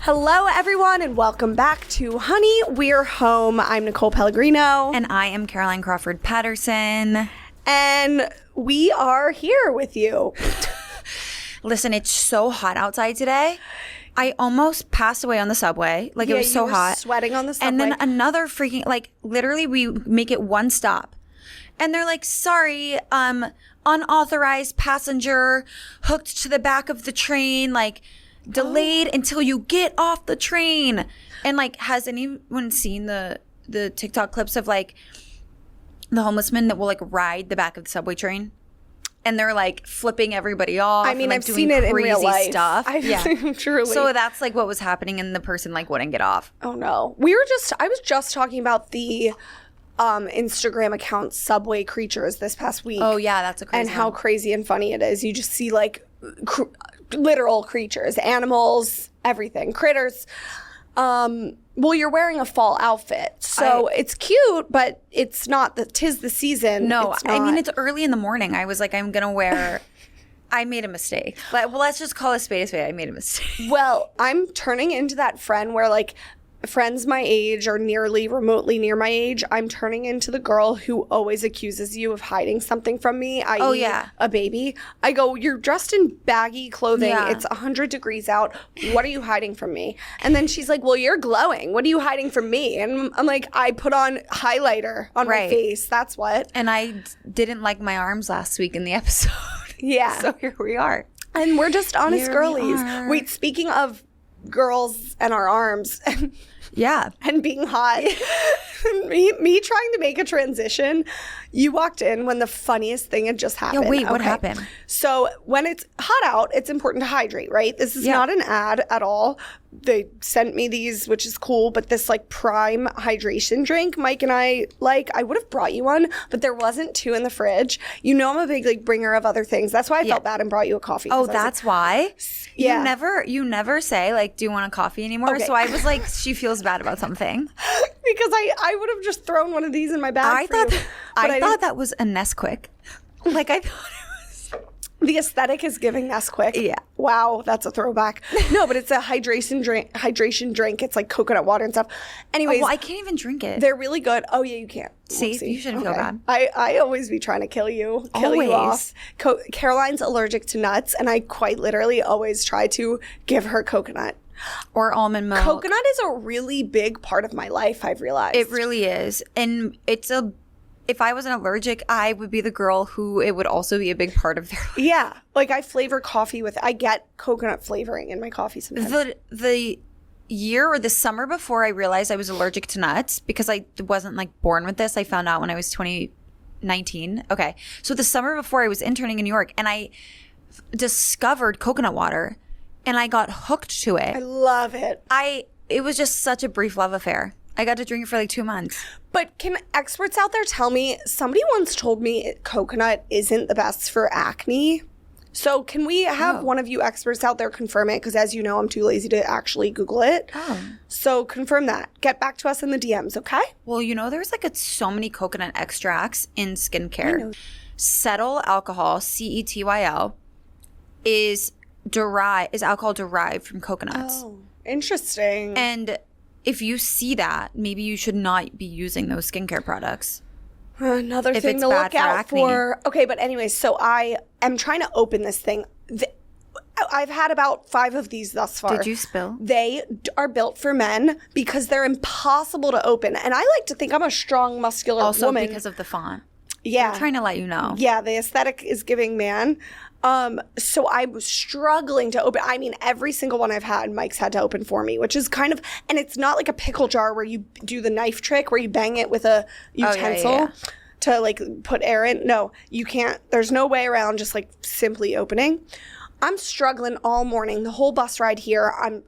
Hello, everyone, and welcome back to Honey, We're Home. I'm Nicole Pellegrino. And I am Caroline Crawford Patterson. And we are here with you. Listen, it's so hot outside today. I almost passed away on the subway. Like, it was so hot. Sweating on the subway. And then another freaking, like, literally we make it one stop. And they're like, sorry, unauthorized passenger hooked to the back of the train, like, delayed until you get off the train. And, like, has anyone seen the TikTok clips of, like, the homeless men that will, like, ride the back of the subway train? And they're, like, flipping everybody off. I mean, and, like, I've seen it in real life. Stuff. Truly. So that's, like, what was happening, and the person, like, wouldn't get off. Oh, no. I was just talking about the Instagram account Subway Creatures this past week. Oh, yeah, that's a crazy And how crazy and funny it is. You just see, like, literal creatures, animals, everything, critters. Well, you're wearing a fall outfit, so it's cute, but it's not 'tis the season. No, I mean, it's early in the morning. I was like, I'm gonna wear. I made a mistake. Well, let's just call a spade a spade. I made a mistake. Well, I'm turning into that friend where, like, friends my age or nearly remotely near my age, I'm turning into the girl who always accuses you of hiding something from me, i.e. a baby. I go, you're dressed in baggy clothing. Yeah. It's 100 degrees out. What are you hiding from me? And then she's like, well, you're glowing. What are you hiding from me? And I'm like, I put on highlighter on my face. That's what. And I didn't like my arms last week in the episode. Yeah. So here we are. And we're just honest girlies. Wait, speaking of girls and our arms and being hot, me trying to make a transition, you walked in when the funniest thing had just happened. Yeah, wait, what happened? So when it's hot out, it's important to hydrate, right? This is not an ad at all. They sent me these, which is cool, but this, like, Prime hydration drink Mike and I like. I would have brought you one, but there wasn't two in the fridge. You know I'm a big, like, bringer of other things. That's why I felt bad and brought you a coffee. Oh, that's why? Yeah. You never say, like, do you want a coffee anymore? Okay. So I was like, she feels bad about something. Because I would have just thrown one of these in my bag I thought that was a Nesquik. Like, I thought it was... The aesthetic is giving Nesquik. Yeah. Wow, that's a throwback. No, but it's a hydration drink. It's like coconut water and stuff. Anyways. Well, I can't even drink it. They're really good. Oh, yeah, you can't. See, you shouldn't feel bad. I always be trying to kill you off. Caroline's allergic to nuts, and I quite literally always try to give her coconut. Or almond milk. Coconut is a really big part of my life, I've realized. It really is. And if I wasn't allergic, I would be the girl who it would also be a big part of their life. Yeah. Like, I flavor coffee I get coconut flavoring in my coffee sometimes. The year or the summer before I realized I was allergic to nuts, because I wasn't, like, born with this. I found out when I was 2019. Okay. So the summer before, I was interning in New York, and I discovered coconut water, and I got hooked to it. I love it. It was just such a brief love affair. I got to drink it for like 2 months. But can experts out there tell me, somebody once told me coconut isn't the best for acne. So can we have one of you experts out there confirm it? Because as you know, I'm too lazy to actually Google it. Oh. So confirm that. Get back to us in the DMs, okay? Well, there's like so many coconut extracts in skincare. Cetyl alcohol, CETYL, is alcohol derived from coconuts. Oh, interesting. And if you see that, maybe you should not be using those skincare products. Another thing to look out for. Okay, but anyways, so I am trying to open this thing. I've had about 5 of these thus far. Did you spill? They are built for men because they're impossible to open. And I like to think I'm a strong, muscular woman. Also because of the font. Yeah. I'm trying to let you know. Yeah, the aesthetic is giving man. So I was struggling to open. I mean, every single one I've had, Mike's had to open for me, which is kind of, and it's not like a pickle jar where you do the knife trick where you bang it with a utensil to, like, put air in. No, you can't. There's no way around just, like, simply opening. I'm struggling all morning. The whole bus ride here, I'm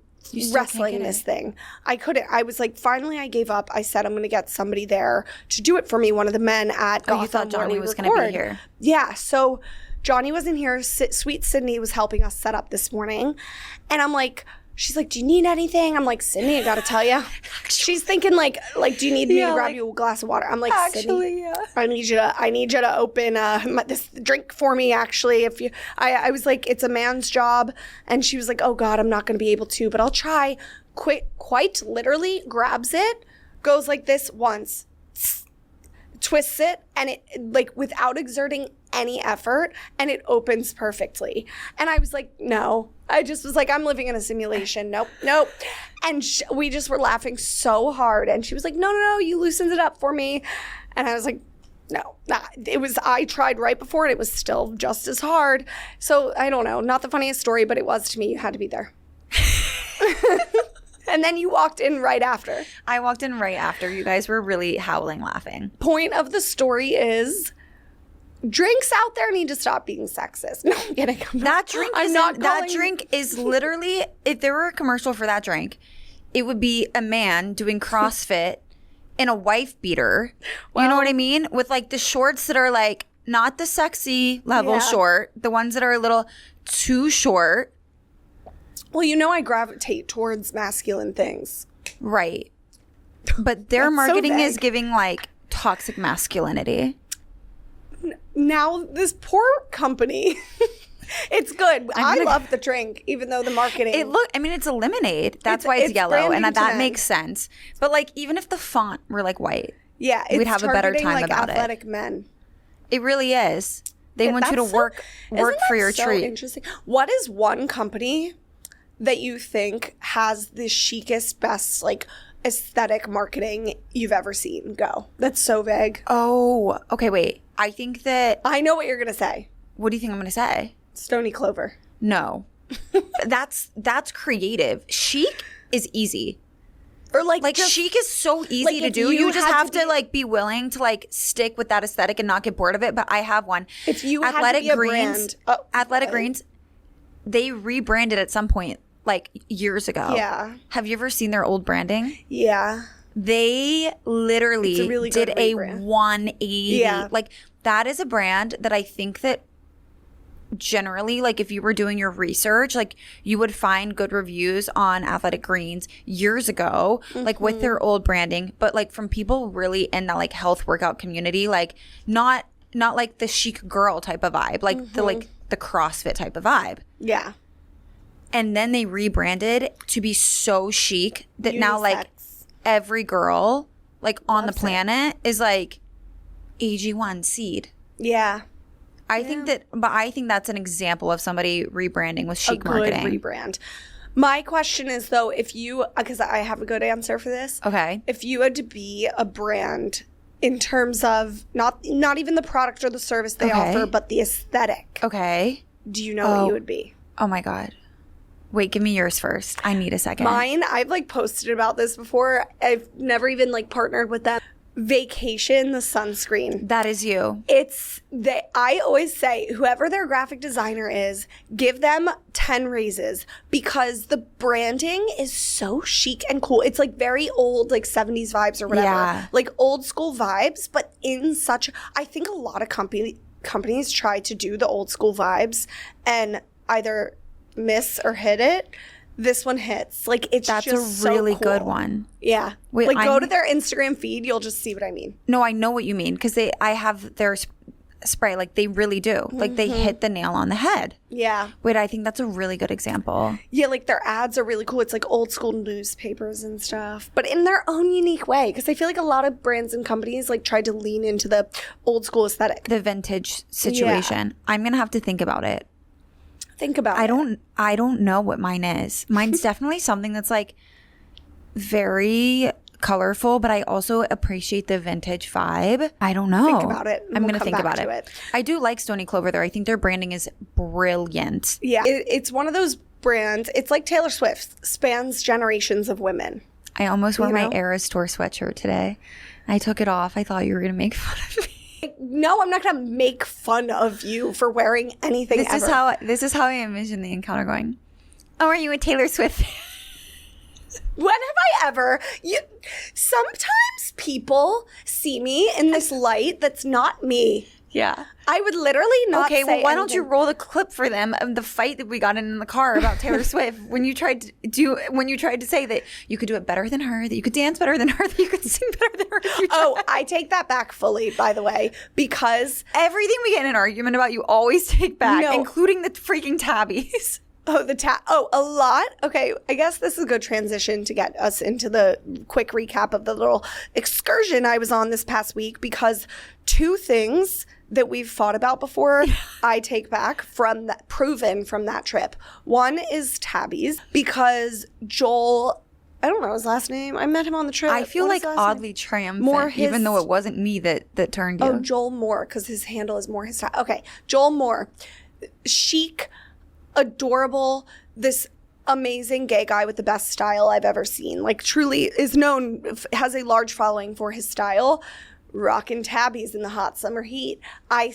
wrestling this thing. I couldn't. I was like, finally I gave up. I said I'm going to get somebody there to do it for me, one of the men at Gotham. You thought Johnny was going to be here. Yeah, so Johnny wasn't here. Sweet Sydney was helping us set up this morning. And I'm like, she's like, do you need anything? I'm like, Sydney, I got to tell you. She's thinking like, do you need me to grab you a glass of water? I'm like, Sydney, I need you to open this drink for me, actually. I was like, it's a man's job. And she was like, oh God, I'm not going to be able to, but I'll try. quite literally grabs it, goes like this once, twists it, and it, like, without exerting any effort, and it opens perfectly. And I was like, no. I just was like, I'm living in a simulation. Nope. And we just were laughing so hard. And she was like, no, you loosened it up for me. And I was like, no, I tried right before and it was still just as hard. So I don't know, not the funniest story, but it was to me. You had to be there. And then you walked in right after. I walked in right after. You guys were really howling laughing. Point of the story is drinks out there need to stop being sexist. No, I'm kidding. That drink is literally, if there were a commercial for that drink, it would be a man doing CrossFit in a wife beater. Well, you know what I mean? With like the shorts that are like not the sexy level short, the ones that are a little too short. Well, you know I gravitate towards masculine things. Right. But their marketing is giving like toxic masculinity. Now this poor company, it's good. I love the drink, even though the marketing. It's a lemonade. That's why it's yellow, and that makes sense. But like, even if the font were like white, we'd have a better time about athletic men. It really is. They want you to work for your treat. Interesting. What is one company that you think has the chicest, best, like, aesthetic marketing you've ever seen? Go. That's so vague. Oh, okay, wait. I think that... I know what you're going to say. What do you think I'm going to say? Stony Clover. No. That's creative. Chic is easy. Or like chic is so easy to do. You just have to like be willing to like stick with that aesthetic and not get bored of it. But I have one. If you Athletic had to be Greens, Athletic Greens, they rebranded at some point like years ago. Yeah. Have you ever seen their old branding? Yeah. They literally did a 180. Yeah. Like that is a brand that I think that generally, like if you were doing your research, like you would find good reviews on Athletic Greens years ago, like with their old branding, but like from people really in the like health workout community, like not like the chic girl type of vibe, like the CrossFit type of vibe. Yeah. And then they rebranded to be so chic that Unisex. Now like every girl like on the planet is like AG1 seed. Yeah. I think that's an example of somebody rebranding with chic marketing. A good rebrand. My question is though, because I have a good answer for this. Okay. If you had to be a brand in terms of not even the product or the service they offer, but the aesthetic. Okay. Do you know what you would be? Oh my God. Wait, give me yours first. I need a second. Mine, I've like posted about this before. I've never even like partnered with them. Vacation, the sunscreen. That is you. I always say, whoever their graphic designer is, give them 10 raises because the branding is so chic and cool. It's like very old, like 70s vibes or whatever. Yeah. Like old school vibes, but I think a lot of companies try to do the old school vibes and either miss or hit it. This one hits. Like, that's just a really so cool. Good one. Yeah. Wait, like, go to their Instagram feed. You'll just see what I mean. No, I know what you mean because I have their spray. Like, they really do. Like, they hit the nail on the head. Yeah. Wait, I think that's a really good example. Yeah, like, their ads are really cool. It's like old school newspapers and stuff, but in their own unique way. Because I feel like a lot of brands and companies, like, try to lean into the old school aesthetic. The vintage situation. Yeah. I'm going to have to think about it. Think about it. I don't know what mine is. Mine's definitely something that's like very colorful, but I also appreciate the vintage vibe. I don't know. Think about it. I'm going to think about it. I do like Stony Clover though. I think their branding is brilliant. Yeah. It's one of those brands. It's like Taylor Swift, spans generations of women. I almost wore my Eras Tour sweatshirt today. I took it off. I thought you were going to make fun of me. No, I'm not going to make fun of you for wearing anything ever. This is how I envision the encounter going. Oh, are you a Taylor Swift fan? When have I ever? Sometimes people see me in this light that's not me. Yeah. I would literally not Okay, well, why anything. don't you roll the clip for them of the fight that we got in the car about Taylor Swift when you tried to say that you could do it better than her, that you could dance better than her, that you could sing better than her. Oh, I take that back fully, by the way, because everything we get in an argument about, you always take back, including the freaking tabbies. Oh, a lot? Okay, I guess this is a good transition to get us into the quick recap of the little excursion I was on this past week, because 2 things that we've fought about before, I take back proven from that trip. One is Tabby's, because Joel, I don't know his last name. I met him on the trip. I feel like oddly triumphant, even though it wasn't me that turned you. Oh, Joel Moore, because his handle is Moore. Okay, Joel Moore. Chic, adorable, this amazing gay guy with the best style I've ever seen. Like, truly is known, has a large following for his style. Rockin' Tabbies in the hot summer heat. I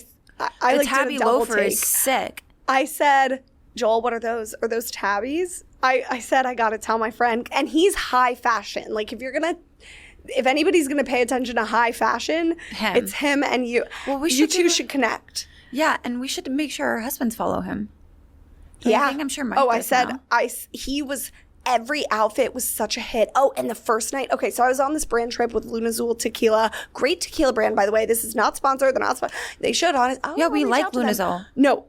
like Tabby loafer is sick. I said, Joel, what are those? Are those Tabbies? I said, I gotta tell my friend. And he's high fashion. Like, if anybody's gonna pay attention to high fashion, it's him and you. Well, you two should connect. Yeah, and we should make sure our husbands follow him. Yeah. I think I'm sure Mike does now. Every outfit was such a hit. Oh, and the first night. Okay, so I was on this brand trip with Luna Azul Tequila. Great tequila brand, by the way. This is not sponsored. They're not sponsored. They should, honestly. Yeah, we like Luna Azul. No,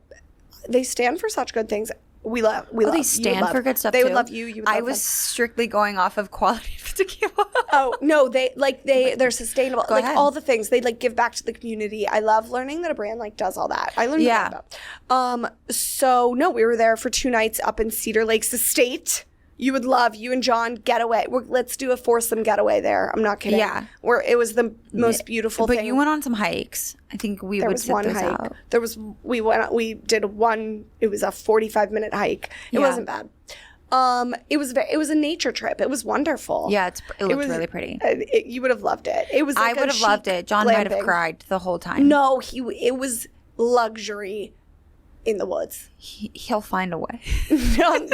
they stand for such good things. We love. They stand for good stuff They too. would love you. You would love I was strictly going off of quality of tequila. Oh no, they're sustainable. Go ahead. All the things they give back to the community. I love learning that a brand does all that. I learned that about. So no, we were there for 2 nights up in Cedar Lakes Estate. You would love, you and John, getaway. Let's do a foursome getaway there. I'm not kidding. Yeah. It was the most beautiful thing. But you went on some hikes. I think we would sit those out. We did one, it was a 45-minute hike. It wasn't bad. It was a nature trip. It was wonderful. Yeah, it looked really pretty. You would have loved it. It was I would have loved it. John might have cried the whole time. No, it was luxury in the woods. He'll find a way.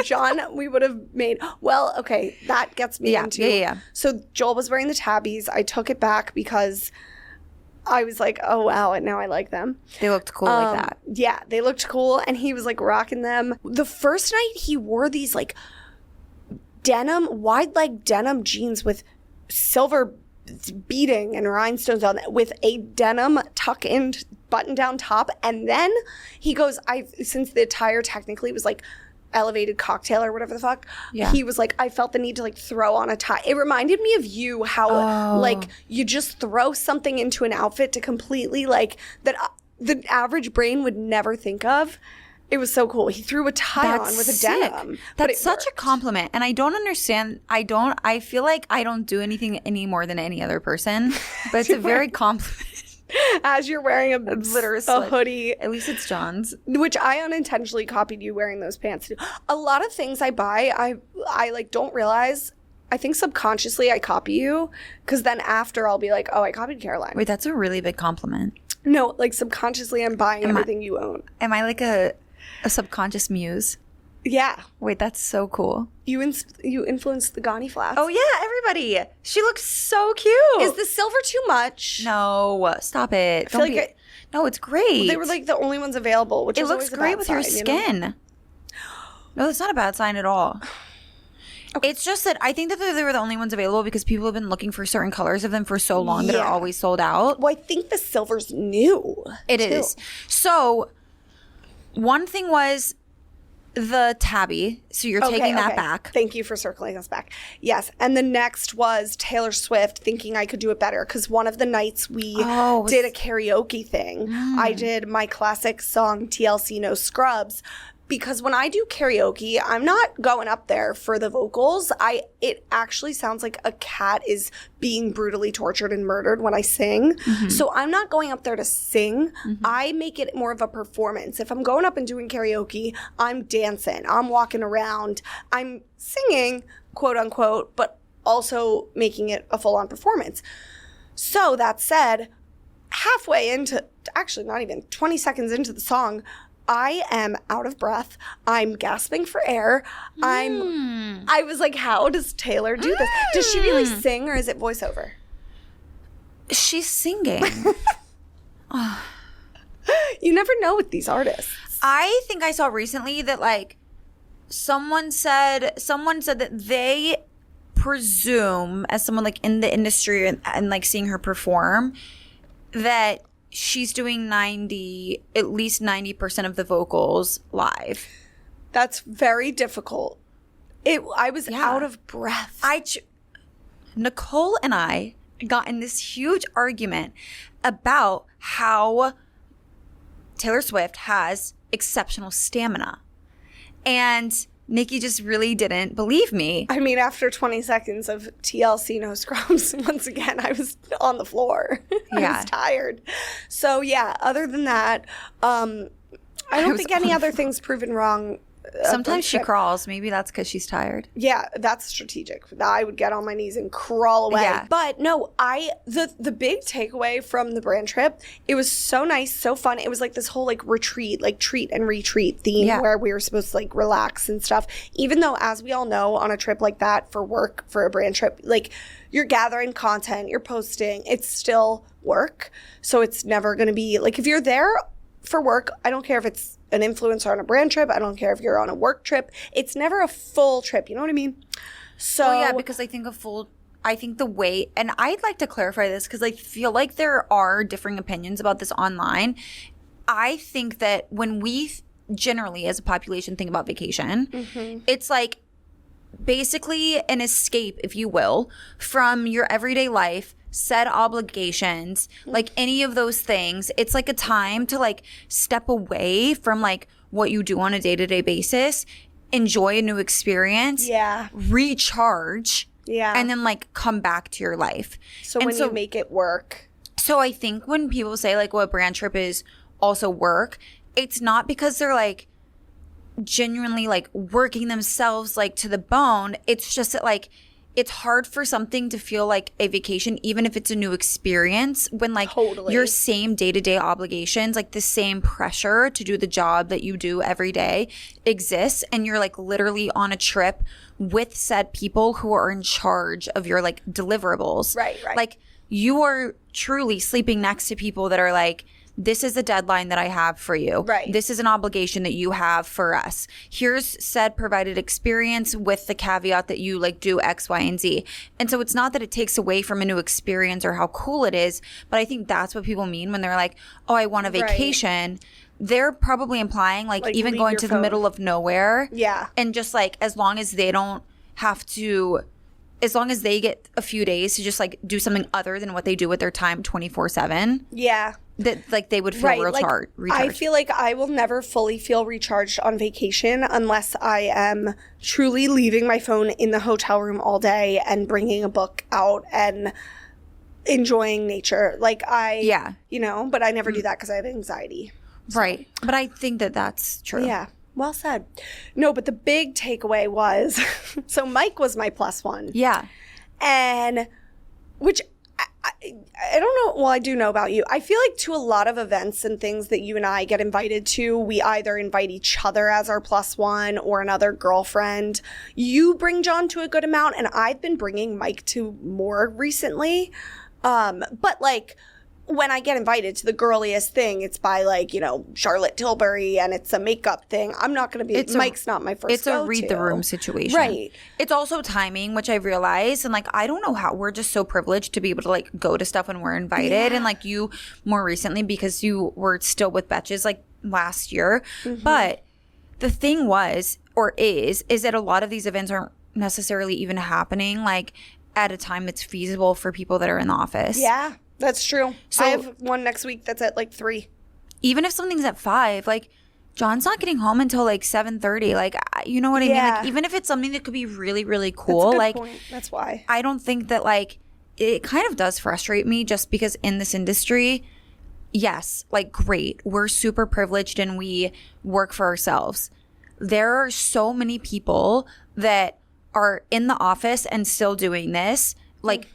John, we would have made, well, okay, that gets me into. Yeah. So Joel was wearing the Tabbies. I took it back because I was like, oh, wow, and now I like them. They looked cool like that. Yeah, they looked cool, and he was rocking them. The first night he wore these wide leg denim jeans with silver beading and rhinestones on it, with a denim tuck-in button-down top, and then he goes, since the attire technically was elevated cocktail or whatever the fuck, he was I felt the need to throw on a tie. It reminded me of you, how you just throw something into an outfit to completely that the average brain would never think of. It was so cool. He threw a tie on with a denim. That's such a compliment. And I don't understand. I feel like I don't do anything any more than any other person. But it's a very compliment. As you're wearing a hoodie. At least it's John's. Which I unintentionally copied you wearing those pants too. A lot of things I buy, I don't realize. I think subconsciously I copy you. Because then after I'll be like, oh, I copied Caroline. Wait, that's a really big compliment. No, subconsciously I'm buying everything you own. Am I a subconscious muse? Yeah. Wait, that's so cool. You influenced the Gani flask. Oh, yeah, everybody. She looks so cute. Is the silver too much? No, stop it. No, it's great. They were the only ones available, which it looks great with your skin. No, that's not a bad sign at all. Okay. It's just that I think that they were the only ones available because people have been looking for certain colors of them for so long that are always sold out. Well, I think the silver's new. It is. So one thing was the Tabby. So you're taking that back. Thank you for circling us back. Yes. And the next was Taylor Swift, thinking I could do it better. Because one of the nights we did a karaoke thing. I did my classic song, TLC No Scrubs. Because when I do karaoke, I'm not going up there for the vocals. It actually sounds like a cat is being brutally tortured and murdered when I sing. Mm-hmm. So I'm not going up there to sing. Mm-hmm. I make it more of a performance. If I'm going up and doing karaoke, I'm dancing. I'm walking around. I'm singing, quote unquote, but also making it a full-on performance. So that said, halfway into, actually not even 20 seconds into the song, I am out of breath. I'm gasping for air. I was like, how does Taylor do this? Does she really sing or is it voiceover? She's singing. You never know with these artists. I think I saw recently that someone said that they presume, as someone in the industry and seeing her perform, that she's doing at least 90% of the vocals live. That's very difficult. I was out of breath. Nicole and I got in this huge argument about how Taylor Swift has exceptional stamina. And Nikki just really didn't believe me. I mean, after 20 seconds of TLC no scrubs, once again, I was on the floor. I was tired. So, yeah, other than that, I don't think any other thing's proven wrong. Sometimes she crawls. Maybe that's because she's tired. Yeah, that's strategic. I would get on my knees and crawl away. Yeah. But no, the big takeaway from the brand trip, it was so nice, so fun. It was like this whole like retreat, like treat and retreat theme where we were supposed to like relax and stuff. Even though, as we all know, on a trip like that for work, for a brand trip, like you're gathering content, you're posting, it's still work. So it's never going to be like, if you're there for work, I don't care if it's an influencer on a brand trip. I don't care if you're on a work trip. It's never a full trip. You know what I mean? So well, yeah, because I think the way, and I'd like to clarify this because I feel like there are differing opinions about this online. I think that when we generally as a population think about vacation, it's like basically an escape, if you will, from your everyday life, said obligations, like any of those things. It's like a time to like step away from like what you do on a day-to-day basis, enjoy a new experience, recharge, and then like come back to your life. So when you make it work. So I think when people say like, well, a brand trip is also work, it's not because they're like genuinely like working themselves like to the bone. It's just that like it's hard for something to feel like a vacation, even if it's a new experience, when like your same day-to-day obligations, like the same pressure to do the job that you do every day exists, and you're like literally on a trip with said people who are in charge of your like deliverables. Right. Like you are truly sleeping next to people that are like, this is the deadline that I have for you. Right. This is an obligation that you have for us. Here's said provided experience with the caveat that you like do X, Y, and Z. And so it's not that it takes away from a new experience or how cool it is, but I think that's what people mean when they're like, oh, I want a vacation. Right. They're probably implying like even going to the middle of nowhere. Yeah. And just like as long as they don't have to, as long as they get a few days to just like do something other than what they do with their time 24/7. Yeah. That like they would feel recharged. I feel like I will never fully feel recharged on vacation unless I am truly leaving my phone in the hotel room all day and bringing a book out and enjoying nature. Like you know, but I never do that because I have anxiety. So. Right. But I think that that's true. Yeah. Well said. No, but the big takeaway was, so Mike was my +1. Yeah. And which I don't know. Well, I do know about you. I feel like to a lot of events and things that you and I get invited to, we either invite each other as our +1 or another girlfriend. You bring John to a good amount, and I've been bringing Mike to more recently. But like when I get invited to the girliest thing, it's by like, you know, Charlotte Tilbury, and it's a makeup thing. I'm not going to be, Mike's not my first It's a read the room situation. Right. It's also timing, which I realize. And like, I don't know how, we're just so privileged to be able to like go to stuff when we're invited. Yeah. And like you more recently because you were still with Betches like last year. Mm-hmm. But the thing was, or is that a lot of these events aren't necessarily even happening like at a time that's feasible for people that are in the office. Yeah. That's true. So I have one next week that's at like 3. Even if something's at 5, like John's not getting home until like 7:30. Like, you know what I mean? Like, even if it's something that could be really, really cool. That's a good like, point. That's why. I don't think that like it kind of does frustrate me just because in this industry, yes, like great, we're super privileged and we work for ourselves. There are so many people that are in the office and still doing this, like.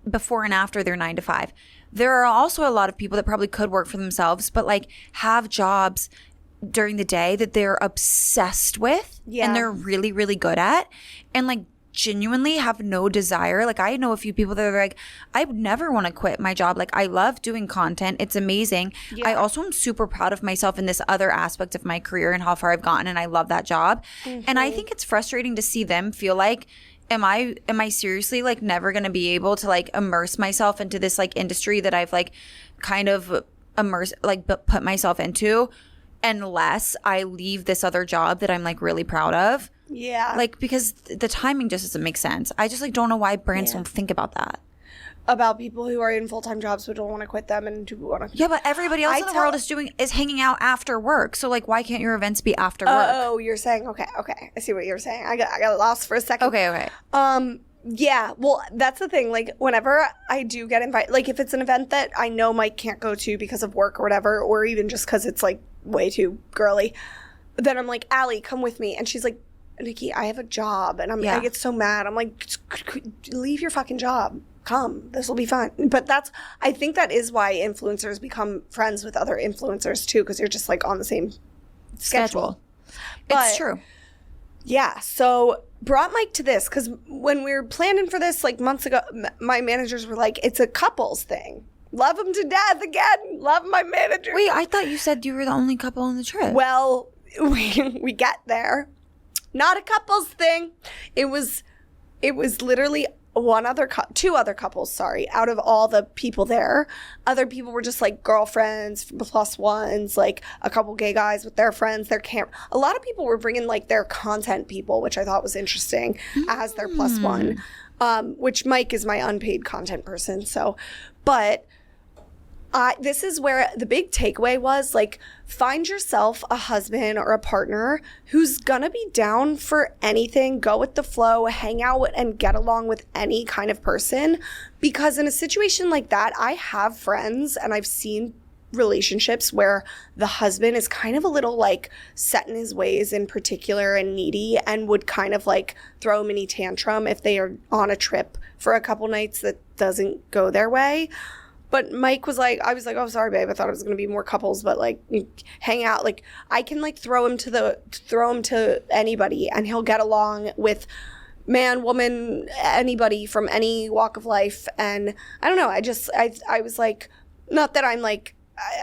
Before and after their 9 to 5. There are also a lot of people that probably could work for themselves, but like have jobs during the day that they're obsessed with and they're really, really good at and like genuinely have no desire. Like I know a few people that are like, I would never want to quit my job. Like I love doing content. It's amazing. Yeah. I also am super proud of myself in this other aspect of my career and how far I've gotten. And I love that job. And I think it's frustrating to see them feel like, am I seriously like never going to be able to like immerse myself into this like industry that I've like kind of put myself into unless I leave this other job that I'm like really proud of. Yeah. Like, because the timing just doesn't make sense. I just like don't know why brands don't think about that. About people who are in full-time jobs but don't want to quit them and do want to. Yeah, but everybody else in the world is hanging out after work. So like, why can't your events be after work? Oh, you're saying okay. I see what you're saying. I got lost for a second. Okay. Yeah. Well, that's the thing. Like, whenever I do get invited, like if it's an event that I know Mike can't go to because of work or whatever, or even just because it's like way too girly, then I'm like, Allie, come with me, and she's like, Nikki, I have a job, and I get so mad. I'm like, leave your fucking job. Come, this will be fun. But I think that is why influencers become friends with other influencers too, because you're just like on the same schedule. It's true. Yeah. So brought Mike to this because when we were planning for this like months ago, my managers were like, it's a couples thing. Love him to death again. Love my manager. Wait, I thought you said you were the only couple on the trip. Well, we get there. Not a couples thing. It was literally two other couples, out of all the people there. Other people were just like girlfriends plus ones, like a couple gay guys with their friends, a lot of people were bringing like their content people, which I thought was interesting as their plus one, which Mike is my unpaid content person. So, but this is where the big takeaway was, like, find yourself a husband or a partner who's gonna be down for anything, go with the flow, hang out with, and get along with any kind of person. Because in a situation like that, I have friends and I've seen relationships where the husband is kind of a little like set in his ways in particular and needy, and would kind of like throw a mini tantrum if they are on a trip for a couple nights that doesn't go their way. But Mike was like, I was like, oh, sorry, babe. I thought it was going to be more couples, but like hang out. Like I can like throw him to anybody and he'll get along with man, woman, anybody from any walk of life. And I don't know. I was like, not that I'm like,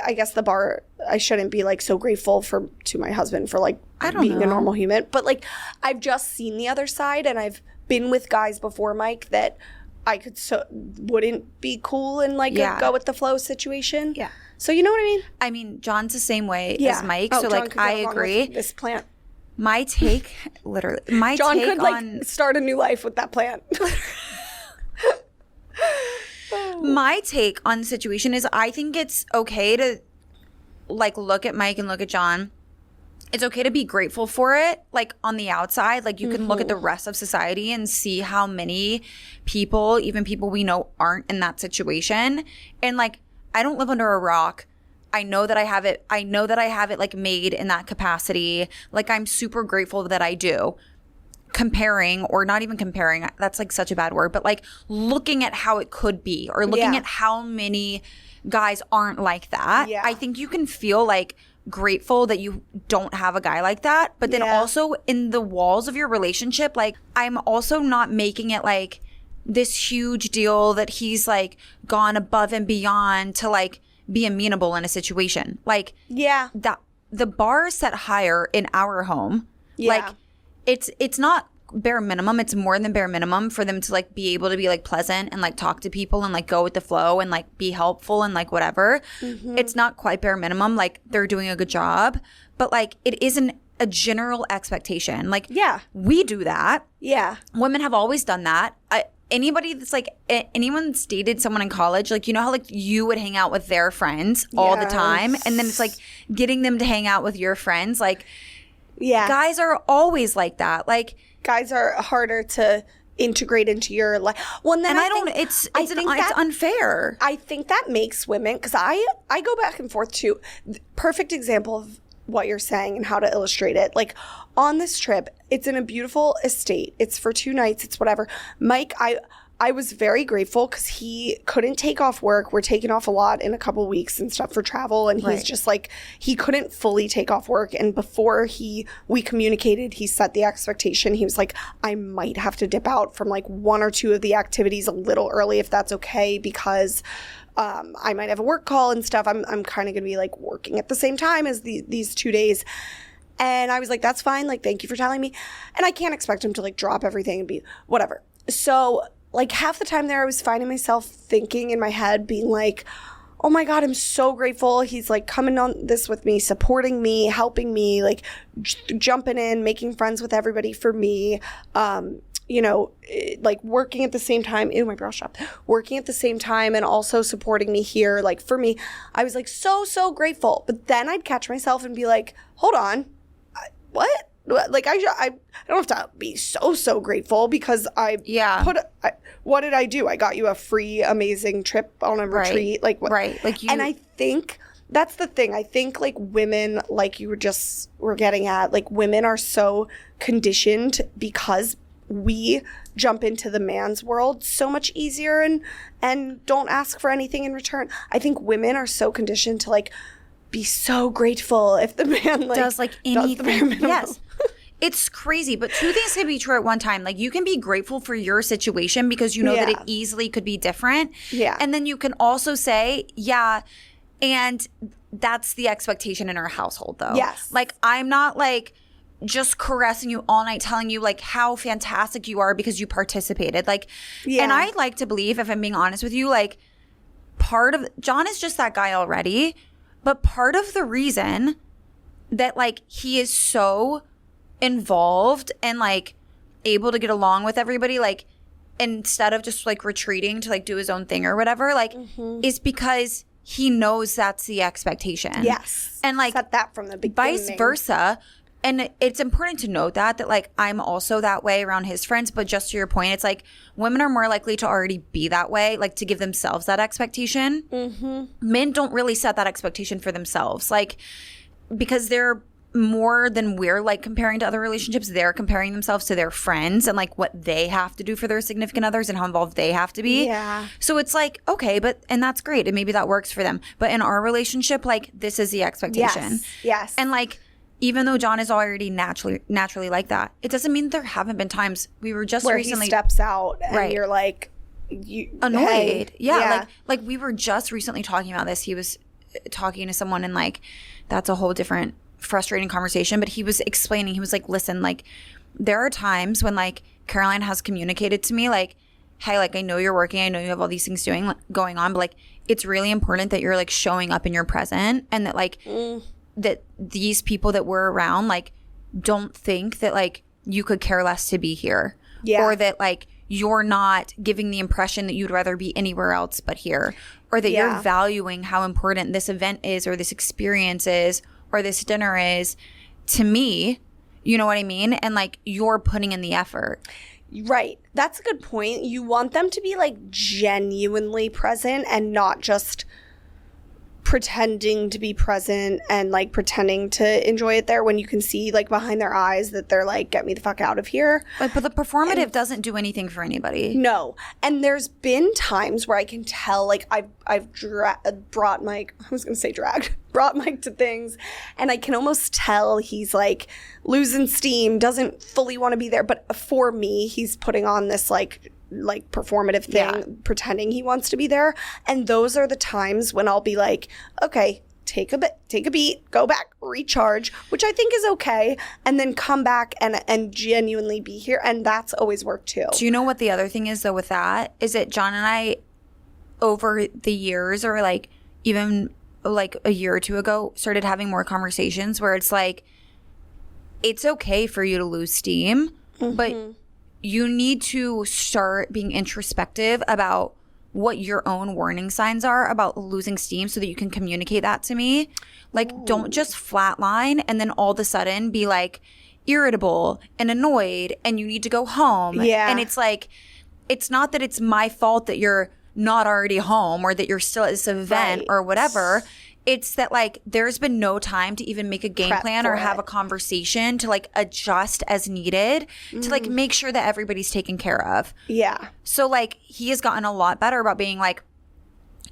I guess the bar, I shouldn't be like so grateful to my husband for like being a normal human. But like I've just seen the other side, and I've been with guys before Mike that I wouldn't be cool in like a go with the flow situation. Yeah. So you know what I mean? I mean, John's the same way as Mike. So John like I agree. This plant. My take, literally, John take could like start a new life with that plant. My take on the situation is I think it's okay to like look at Mike and look at John. It's okay to be grateful for it, like on the outside. Like you can look at the rest of society and see how many people, even people we know, aren't in that situation. And like, I don't live under a rock. I know that I have it. I know that I have it like made in that capacity. Like I'm super grateful that I do. Comparing, or not even comparing, that's like such a bad word, but like looking at how it could be, or looking at how many guys aren't like that. Yeah. I think you can feel like grateful that you don't have a guy like that, but then also in the walls of your relationship, like I'm also not making it like this huge deal that he's like gone above and beyond to like be amenable in a situation. Like that the bar is set higher in our home. Like it's not bare minimum, it's more than bare minimum for them to like be able to be like pleasant and like talk to people and like go with the flow and like be helpful and like whatever. It's not quite bare minimum, like they're doing a good job, but like it isn't a general expectation. Like we do that. Women have always done that. Anybody that's like anyone that's dated someone in college, like you know how like you would hang out with their friends all the time, and then it's like getting them to hang out with your friends. Like guys are always like that. Like guys are harder to integrate into your life. Well, and then it's unfair. I think that makes women, because I go back and forth too. Perfect example of what you're saying and how to illustrate it. Like on this trip, it's in a beautiful estate. It's for 2 nights. It's whatever. Mike, I was very grateful because he couldn't take off work. We're taking off a lot in a couple weeks and stuff for travel. And he's just like, he couldn't fully take off work. And before we communicated, he set the expectation. He was like, I might have to dip out from like 1 or 2 of the activities a little early if that's okay, because I might have a work call and stuff. I'm kind of going to be like working at the same time as these 2 days. And I was like, that's fine. Like, thank you for telling me. And I can't expect him to like drop everything and be whatever. So like half the time there, I was finding myself thinking in my head, being like, oh my God, I'm so grateful. He's like coming on this with me, supporting me, helping me, like jumping in, making friends with everybody for me. You know, like working at the same time. Ew, my brow shop. Working at the same time and also supporting me here. Like for me, I was like so grateful. But then I'd catch myself and be like, hold on, what? Like I don't have to be so grateful because what did I do? I got you a free amazing trip on a retreat. Like what? Right. Like you. And I think that's the thing. I think like women, like you were getting at, like women are so conditioned because we jump into the man's world so much easier and don't ask for anything in return. I think women are so conditioned to like be so grateful if the man like does like anything. Does the bare minimum. Yes. It's crazy, but two things can be true at one time. Like you can be grateful for your situation because you know that it easily could be different. Yeah. And then you can also say, yeah, and that's the expectation in our household though. Yes. Like I'm not like just caressing you all night, telling you like how fantastic you are because you participated. Like, and I like to believe, if I'm being honest with you, like part of John is just that guy already, but part of the reason that like he is so involved and like able to get along with everybody, like instead of just like retreating to like do his own thing or whatever, like is because he knows that's the expectation. Yes. And like set that from the beginning. Vice versa. And it's important to note that like I'm also that way around his friends. But just to your point, it's like women are more likely to already be that way, like to give themselves that expectation. Mm-hmm. Men don't really set that expectation for themselves, like because they're more than we're like comparing to other relationships. They're comparing themselves to their friends and like what they have to do for their significant others and how involved they have to be. Yeah. So it's like, okay, and that's great. And maybe that works for them. But in our relationship, like this is the expectation. Yes. And like, even though John is already naturally like that, it doesn't mean there haven't been times we were just where recently he steps out and you're like annoyed. Hey, yeah. Like we were just recently talking about this. He was talking to someone and like that's a whole different frustrating conversation. But he was explaining, he was like, listen, like there are times when like Caroline has communicated to me like, hey, like I know you're working, I know you have all these things going on, but like it's really important that you're like showing up and you're present and that like that these people that we're around like don't think that like you could care less to be here or that like you're not giving the impression that you'd rather be anywhere else but here or that you're valuing how important this event is or this experience is or this dinner is to me, you know what I mean? And like you're putting in the effort. Right. That's a good point. You want them to be like genuinely present and not just pretending to be present and like pretending to enjoy it there when you can see like behind their eyes that they're like, get me the fuck out of here. But the performative doesn't do anything for anybody. No. And there's been times where I can tell like I've brought Mike to things and I can almost tell he's like losing steam, doesn't fully want to be there. But for me, he's putting on this like performative thing, pretending he wants to be there. And those are the times when I'll be like, okay, take a beat, go back, recharge, which I think is okay, and then come back and genuinely be here. And that's always worked too. Do you know what the other thing is though with that? Is that John and I over the years or like even like a year or two ago started having more conversations where it's like, it's okay for you to lose steam, but you need to start being introspective about what your own warning signs are about losing steam so that you can communicate that to me. Like, don't just flatline and then all of a sudden be like irritable and annoyed and you need to go home. Yeah. And it's like, it's not that it's my fault that you're not already home or that you're still at this event or whatever. It's that like there's been no time to even make a game plan or have a conversation to like adjust as needed to like make sure that everybody's taken care of. Yeah. So like he has gotten a lot better about being like,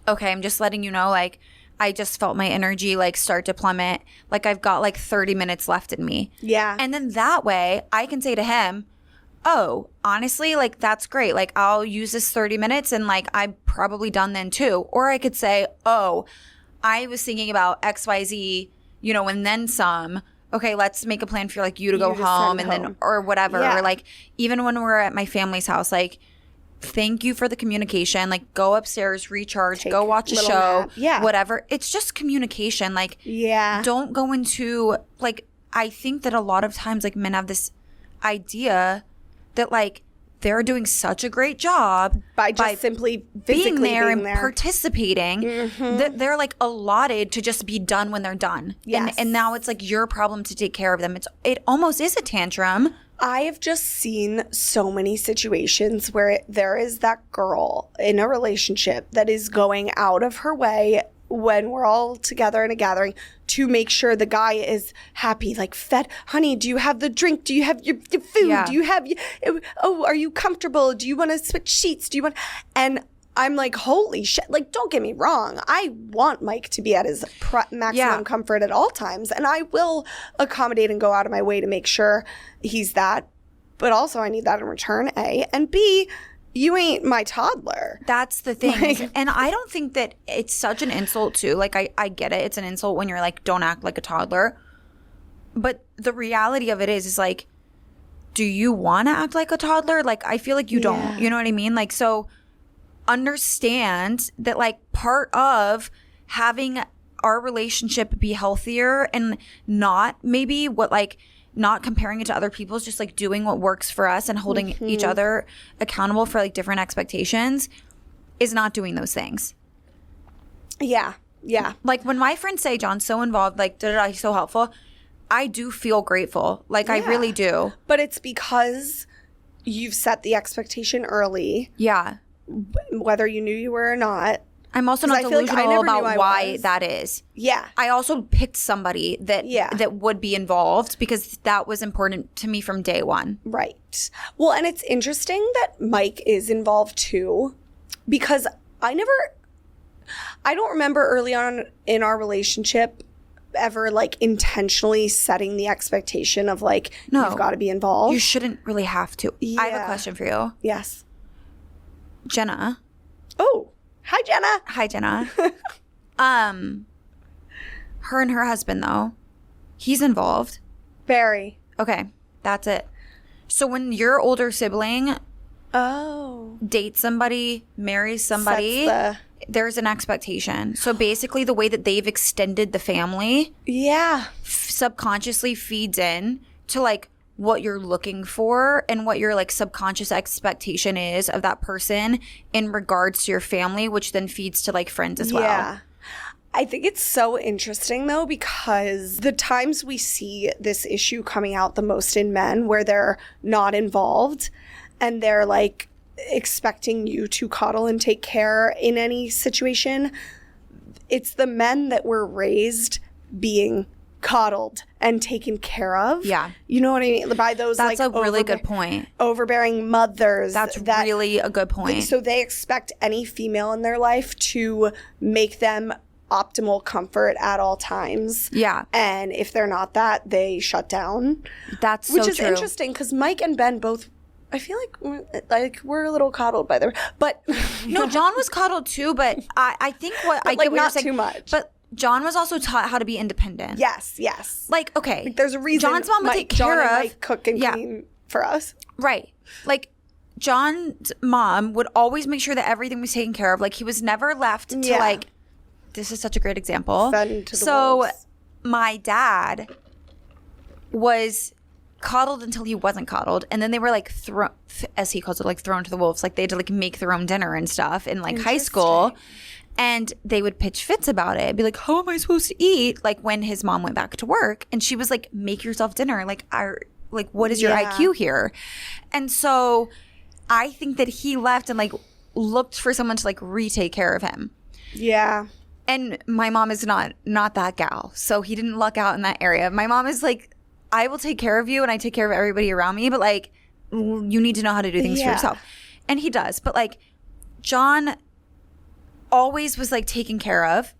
okay, I'm just letting you know, like I just felt my energy like start to plummet. Like I've got like 30 minutes left in me. Yeah. And then that way I can say to him, oh, honestly, like that's great. Like I'll use this 30 minutes and like I'm probably done then too. Or I could say, oh, I was thinking about XYZ, you know, and then some. Okay, let's make a plan for like you to go home and then or whatever. Or like even when we're at my family's house, like thank you for the communication. Like, go upstairs, recharge, go watch a little show, nap. Yeah. whatever. It's just communication. Like, Yeah. don't go into, like, I think that a lot of times, like, men have this idea that, like, they're doing such a great job by just simply physically being there and there. participating, that they're like allotted to just be done when they're done. Yes. And now it's like your problem to take care of them. It almost is a tantrum. I have just seen so many situations where there is that girl in a relationship that is going out of her way when we're all together in a gathering to make sure the guy is happy, like fed. Honey, do you have the drink? Do you have your food? Yeah. Do you have, are you comfortable? Do you want to switch sheets? Do you want, and I'm like, holy shit. Like, don't get me wrong. I want Mike to be at his maximum comfort at all times. And I will accommodate and go out of my way to make sure he's that. But also I need that in return, A. And B, you ain't my toddler. That's the thing. Like, and I don't think that it's such an insult too. Like, I get it. It's an insult when you're like, don't act like a toddler. But the reality of it is like, do you want to act like a toddler? Like, I feel like you don't. You know what I mean? Like, so understand that, like, part of having our relationship be healthier and not maybe what, like, not comparing it to other people's, just like doing what works for us and holding each other accountable for like different expectations is not doing those things. Yeah. Yeah. Like when my friends say, John's so involved, like, he's so helpful, I do feel grateful. Like, I really do. But it's because you've set the expectation early. Yeah. Whether you knew you were or not. I'm also not delusional about why was. that is. Yeah. I also picked somebody that would be involved because that was important to me from day one. Right. Well, and it's interesting that Mike is involved too, because I don't remember early on in our relationship ever like intentionally setting the expectation of like, you've got to be involved. You shouldn't really have to. Yeah. I have a question for you. Yes. Jenna. Oh. Hi, Jenna. Hi, Jenna. Her and her husband, though, he's involved. Very. Okay, that's it. So when your older sibling dates somebody, marries somebody, there's an expectation. So basically the way that they've extended the family subconsciously feeds in to like what you're looking for and what your like subconscious expectation is of that person in regards to your family, which then feeds to like friends as well. Yeah. I think it's so interesting though, because the times we see this issue coming out the most in men where they're not involved and they're like expecting you to coddle and take care in any situation, it's the men that were raised being coddled and taken care of. Yeah. You know what I mean? By those That's like a really good point. Overbearing mothers. That's really a good point. So they expect any female in their life to make them optimal comfort at all times. Yeah. And if they're not that, they shut down. That's so true. Which is true. interesting because Mike and Ben both, I feel like we're a little coddled by them. But no, John was coddled too, but I think what I like get what not you're saying, too much. But John was also taught how to be independent. Yes, yes. Like, okay. Like, there's a reason John's mom would take care John of. and Mike cook and clean for us. Right. Like, John's mom would always make sure that everything was taken care of. Like, he was never left to like, this is such a great example. Fed into the so wolves. My dad was coddled until he wasn't coddled, and then they were like thrown, as he calls it, like thrown to the wolves. Like they had to like make their own dinner and stuff in like high school, and they would pitch fits about it. Be like, how am I supposed to eat? Like when his mom went back to work, and she was like, make yourself dinner. Like what is your IQ here? And so I think that he left and like looked for someone to like retake care of him. Yeah. And my mom is not that gal, so he didn't luck out in that area. My mom is like, I will take care of you and I take care of everybody around me, but like you need to know how to do things for yourself. And he does. But like John always was like taken care of,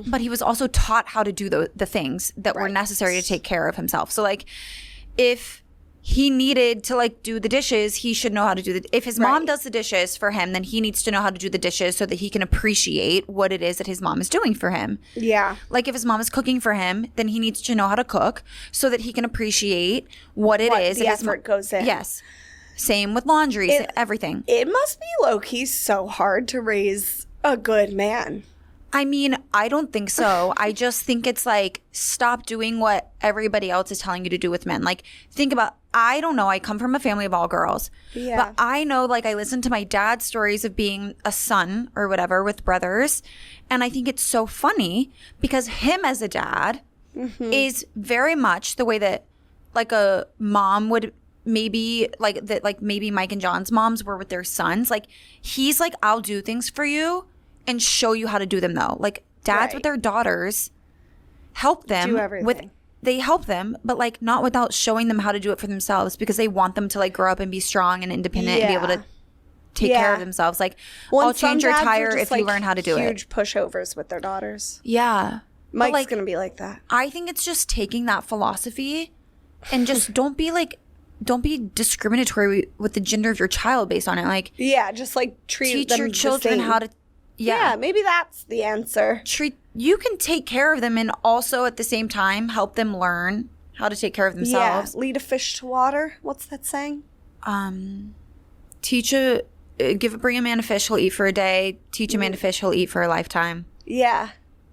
but he was also taught how to do the things that were necessary to take care of himself. So like if he needed to like do the dishes, he should know how to do if his mom does the dishes for him, then he needs to know how to do the dishes so that he can appreciate what it is that his mom is doing for him. Yeah. Like if his mom is cooking for him, then he needs to know how to cook so that he can appreciate what it is. The effort goes in. Yes. Same with laundry, everything. It must be low-key so hard to raise a good man. I mean, I don't think so. I just think it's like, stop doing what everybody else is telling you to do with men. Like, think about, I don't know, I come from a family of all girls. Yeah. But I know, like, I listen to my dad's stories of being a son or whatever with brothers. And I think it's so funny because him as a dad is very much the way that, like, a mom would maybe, like, that, like, maybe Mike and John's moms were with their sons. Like, he's like, I'll do things for you and show you how to do them, though. Like, dads with their daughters help them do everything. They help them, but, like, not without showing them how to do it for themselves because they want them to, like, grow up and be strong and independent and be able to take care of themselves. Like, I'll change your tire if you learn how to do it. Huge pushovers with their daughters. Yeah. Mike's going to be like that. I think it's just taking that philosophy and just don't be discriminatory with the gender of your child based on it. Like, yeah, just, like, teach your children how to. Yeah, maybe that's the answer. You can take care of them and also at the same time help them learn how to take care of themselves. Yeah, lead a fish to water. What's that saying? Bring a man a fish, he'll eat for a day. Teach a man to fish, he'll eat for a lifetime. Yeah,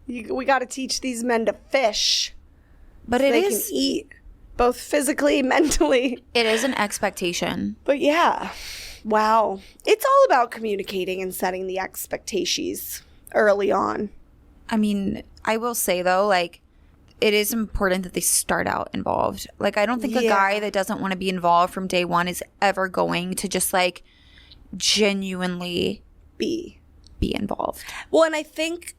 we got to teach these men to fish, but so they can eat both physically, mentally. It is an expectation. But yeah. Wow. It's all about communicating and setting the expectations early on. I mean, I will say, though, like, it is important that they start out involved. Like, I don't think a guy that doesn't want to be involved from day one is ever going to just, like, genuinely be involved. Well, and I think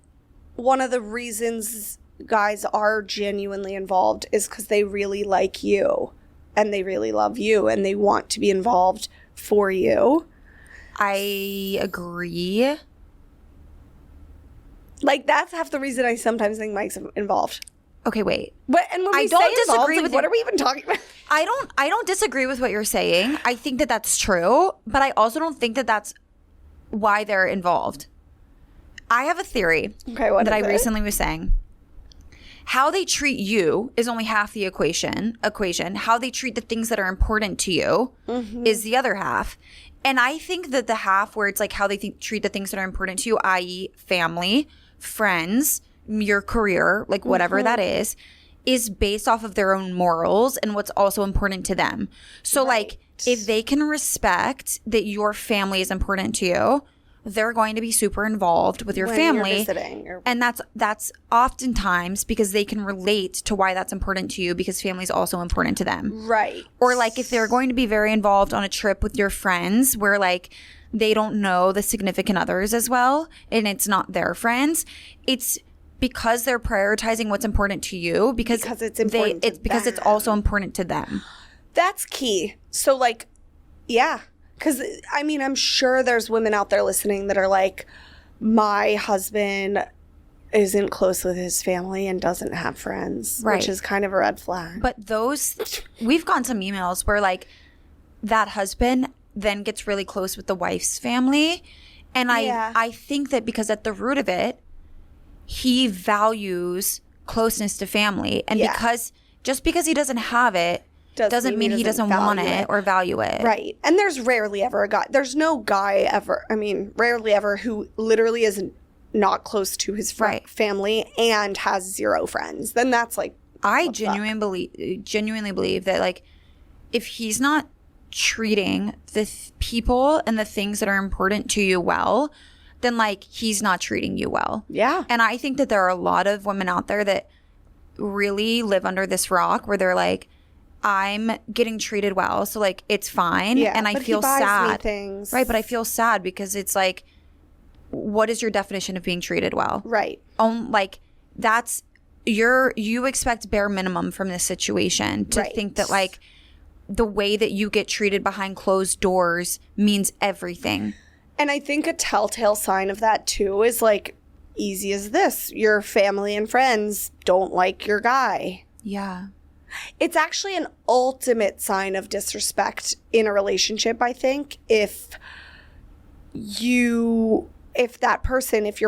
one of the reasons guys are genuinely involved is because they really like you and they really love you and they want to be involved for you. I agree. Like, that's half the reason I sometimes think Mike's involved. Okay, wait. But and when I we don't say disagree involved, with what are we even talking about? I don't disagree with what you're saying. I think that that's true, but I also don't think that that's why they're involved. I have a theory that I recently was saying. How they treat you is only half the equation. How they treat the things that are important to you is the other half. And I think that the half where it's like how they treat the things that are important to you, i.e. family, friends, your career, like whatever that is based off of their own morals and what's also important to them. So like if they can respect that your family is important to you, they're going to be super involved with your family. You're visiting and that's oftentimes because they can relate to why that's important to you because family is also important to them. Right. Or like if they're going to be very involved on a trip with your friends where like they don't know the significant others as well and it's not their friends, it's because they're prioritizing what's important to you because it's important because it's also important to them. That's key. So like, yeah. Because, I mean, I'm sure there's women out there listening that are like, my husband isn't close with his family and doesn't have friends, which is kind of a red flag. But we've gotten some emails where like that husband then gets really close with the wife's family. And I think that because at the root of it, he values closeness to family. And just because he doesn't have it, doesn't mean he doesn't want it or value it. Right. And there's rarely ever a guy. There's no guy ever, rarely ever who literally is not close to his family and has zero friends. Then that's like, I genuinely believe that like if he's not treating the people and the things that are important to you well, then like he's not treating you well. Yeah. And I think that there are a lot of women out there that really live under this rock where they're like, I'm getting treated well, so like it's fine, and I feel sad. Right, but I feel sad because it's like, what is your definition of being treated well? Right. Like that's you expect bare minimum from this situation to think that like the way that you get treated behind closed doors means everything. And I think a telltale sign of that too is like easy as this: your family and friends don't like your guy. Yeah. It's actually an ultimate sign of disrespect in a relationship, I think, if your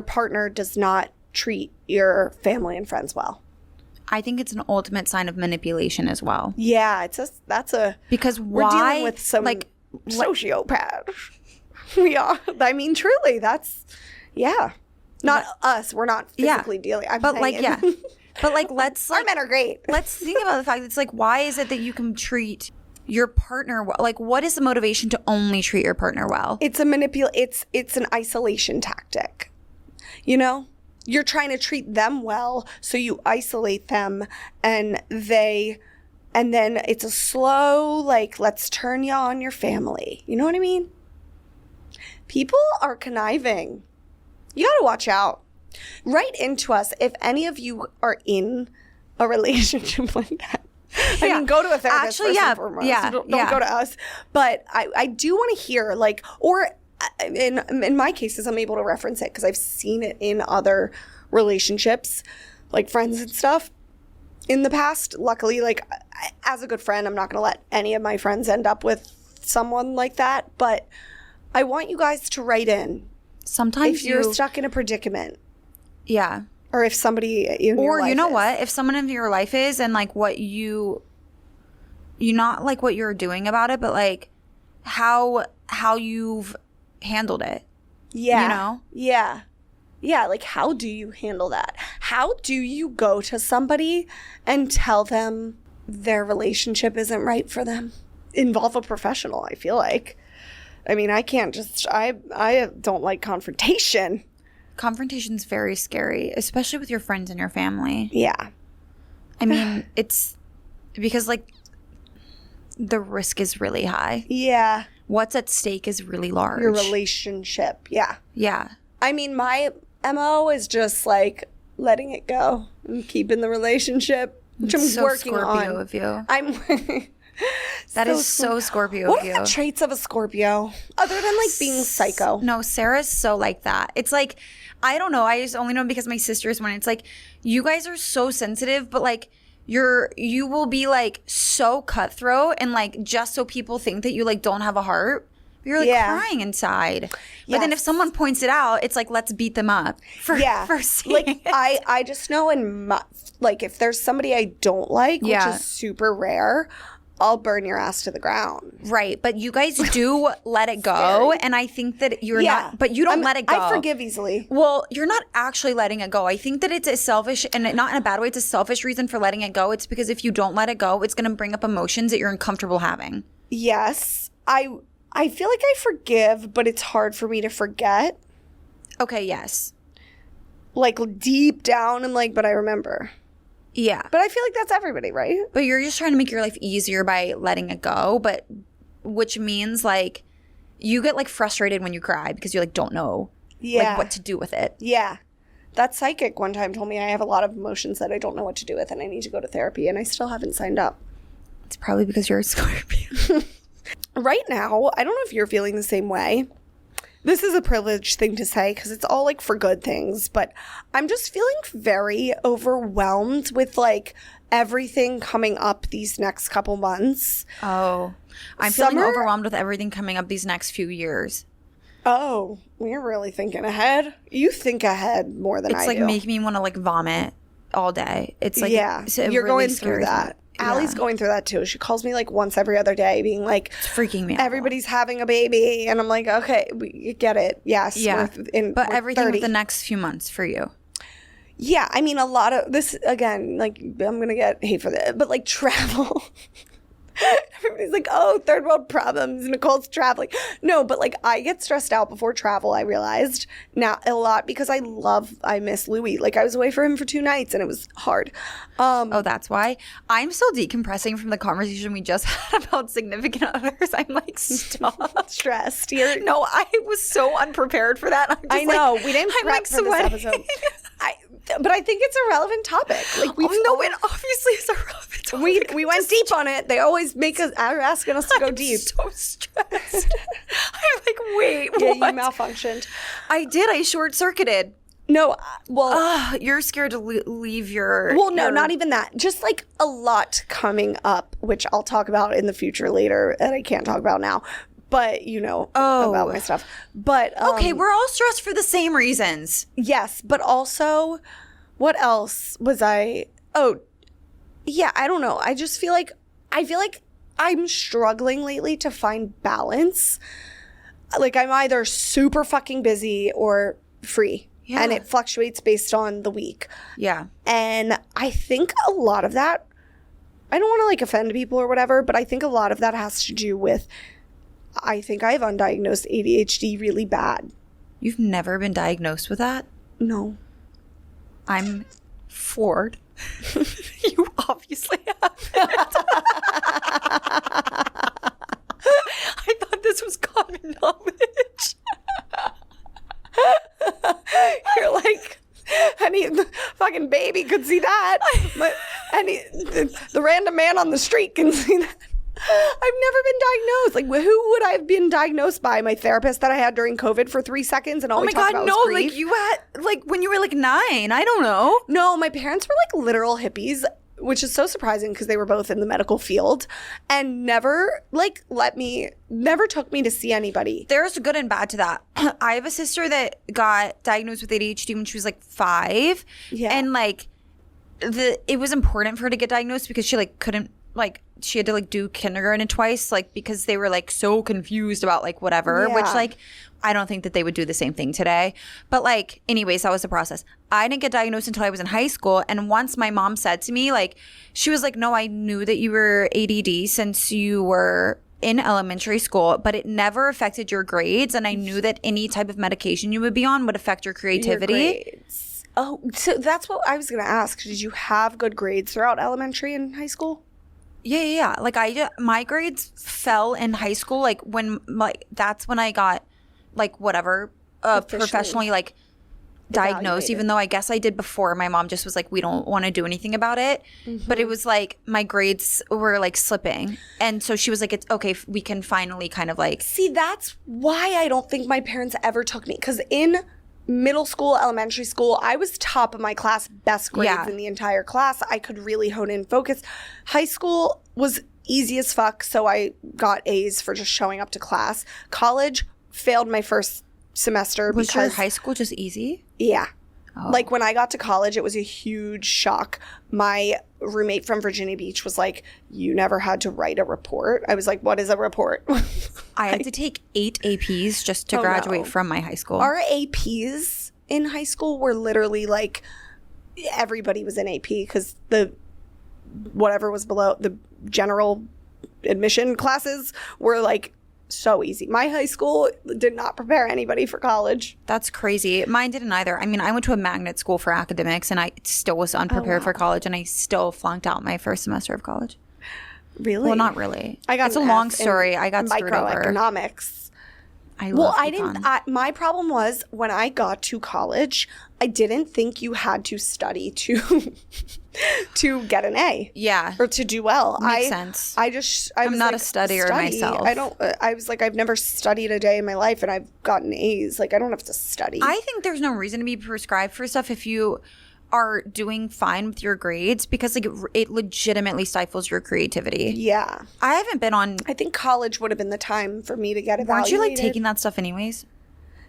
partner does not treat your family and friends well. I think it's an ultimate sign of manipulation as well. Yeah, because we're dealing with some sociopath. We are. I mean, truly, that's, yeah. Not us. We're not physically dealing. I'm but saying. But like, let's Our men are great. Let's think about the fact that it's like, why is it that you can treat your partner well? Like, what is the motivation to only treat your partner well? It's a it's an isolation tactic. You know? You're trying to treat them well, so you isolate them, and then it's a slow, like, let's turn you on your family. You know what I mean? People are conniving. You gotta watch out. Write into us if any of you are in a relationship like that. I mean, go to a therapist first and foremost. Don't go to us. But I do want to hear, like, or in my cases, I'm able to reference it because I've seen it in other relationships, like friends and stuff in the past. Luckily, like, as a good friend, I'm not going to let any of my friends end up with someone like that. But I want you guys to write in. Sometimes if you're stuck in a predicament. Yeah. Or if somebody in your life you know is. what? If someone in your life is, and like what you not like what you're doing about it, but like how you've handled it. Yeah. You know? Yeah. Yeah, like, how do you handle that? How do you go to somebody and tell them their relationship isn't right for them? Involve a professional, I feel like. I mean, I can't just, I don't like confrontation. Confrontation's very scary, especially with your friends and your family. Yeah. I mean, it's because, like, the risk is really high. Yeah. What's at stake is really large. Your relationship. Yeah. Yeah. I mean, my MO is just, like, letting it go and keeping the relationship, which I'm working Scorpio on. of you. I'm That is so Scorpio What of you. are the traits of a Scorpio? Other than, like, being psycho. No, Sarah's so like that. It's like, I don't know. I just only know because my sister is one. It's like, you guys are so sensitive, but like, you will be like so cutthroat and like just so people think that you like don't have a heart. You're like crying inside. But then if someone points it out, it's like, let's beat them up for seeing like it. I just know like if there's somebody I don't like, which is super rare, I'll burn your ass to the ground. Right. But you guys do let it go. And I think that you're not, but you don't let it go. I forgive easily. Well, you're not actually letting it go. I think that it's a selfish, and not in a bad way, it's a selfish reason for letting it go. It's because if you don't let it go, it's going to bring up emotions that you're uncomfortable having. Yes. I feel like I forgive, but it's hard for me to forget. Okay, yes. Like, deep down and like, but I remember. Yeah. But I feel like that's everybody, right? But you're just trying to make your life easier by letting it go, but which means like you get like frustrated when you cry because you like don't know like what to do with it. Yeah. That psychic one time told me I have a lot of emotions that I don't know what to do with and I need to go to therapy, and I still haven't signed up. It's probably because you're a Scorpio. Right now, I don't know if you're feeling the same way. This is a privileged thing to say because it's all like for good things, but I'm just feeling very overwhelmed with like everything coming up these next couple months. Oh, I'm feeling overwhelmed with everything coming up these next few years. Oh, we're really thinking ahead. You think ahead more than I do. It's like making me want to like vomit all day. It's like, it's a you're really going through that. thought. Allie's going through that too. She calls me like once every other day being like, it's freaking me out. Everybody's having a baby. And I'm like, okay, we get it. Yes. Yeah. But we're everything 30. with the next few months for you. Yeah. I mean, a lot of this, again, like, I'm going to get hate for that, but like travel. Everybody's like, oh, third world problems. Nicole's traveling. No, but like I get stressed out before travel, I realized now a lot because I miss Louis. Like I was away for him for 2 nights and it was hard. Oh, that's why. I'm still decompressing from the conversation we just had about significant others. I'm like, stop. Stressed. No, I was so unprepared for that. I know. We didn't prep for this episode. But I think it's a relevant topic. Like it obviously is a relevant topic. We went deep on it. They always are asking us to go deep. I'm so stressed. I'm like, wait, yeah, what? You malfunctioned. I did. I short circuited. No, well, you're scared to leave your. Well, no, not even that. Just like a lot coming up, which I'll talk about in the future later, that I can't talk about now. But you know about my stuff. But okay, we're all stressed for the same reasons. Yes, but also, what else was I? Oh, yeah, I don't know. I just feel like I'm struggling lately to find balance. Like, I'm either super fucking busy or free. Yeah. And it fluctuates based on the week. Yeah. And I think a lot of that, I don't want to like offend people or whatever, but I think a lot of that has to do with, I think I have undiagnosed ADHD really bad. You've never been diagnosed with that? No. I'm floored. You obviously have. I thought this was common knowledge. You're like, any fucking baby could see that. But the random man on the street can see that. I've never been diagnosed. Like, who would I have been diagnosed by? My therapist that I had during COVID for 3 seconds, and all we talked about was grief? Like you had, like when you were like 9. I don't know. No, my parents were like literal hippies, which is so surprising because they were both in the medical field, and never took me to see anybody. There's good and bad to that. I have a sister that got diagnosed with ADHD when she was like 5. Yeah. And like it was important for her to get diagnosed because she like couldn't, like she had to like do kindergarten twice, like because they were like so confused about like whatever, Yeah. which like I don't think that they would do the same thing today. But like anyways, that was the process. I didn't get diagnosed until I was in high school. And once my mom said to me, like, she was like, no, I knew that you were ADD since you were in elementary school, but it never affected your grades. And I knew that any type of medication you would be on would affect your creativity. Your grades. Oh, so that's what I was going to ask. Did you have good grades throughout elementary and high school? Yeah. Like my grades fell in high school. Like when, like, that's when I got like whatever, professionally like diagnosed, evaluated. even though I guess I did before. My mom just was like, we don't want to do anything about it. But it was like my grades were like slipping. And so she was like, it's okay, we can finally kind of like. See, that's why I don't think my parents ever took me. Because in middle school, elementary school, I was top of my class, best grades in the entire class. I could really hone in focus. High school was easy as fuck, so I got A's for just showing up to class. College, failed my first semester Was because your high school just easy? Yeah. Oh. Like when I got to college, it was a huge shock. My roommate from Virginia Beach was like, you never had to write a report. I was like, what is a report? I had to take 8 APs just to Oh, graduate no. from my high school. Our APs in high school were literally like, everybody was in AP because the whatever was below the general admission classes were like so easy. My high school did not prepare anybody for college. That's crazy. Mine didn't either. I mean, I went to a magnet school for academics and I still was unprepared for college, and I still flunked out my first semester of college. Really? Well, not really. I got It's a an long F in story. I got screwed over. microeconomics. I Well, love I econ. didn't. My problem was when I got to college, I didn't think you had to study to get an A. Yeah. Or to do well. Makes sense. I I'm was not like, a studier myself. I don't. I was like, I've never studied a day in my life, and I've gotten A's. Like, I don't have to study. I think there's no reason to be prescribed for stuff if you are doing fine with your grades, because like it legitimately stifles your creativity. Yeah. I haven't been on. I think college would have been the time for me to get evaluated. Weren't you like taking that stuff anyways?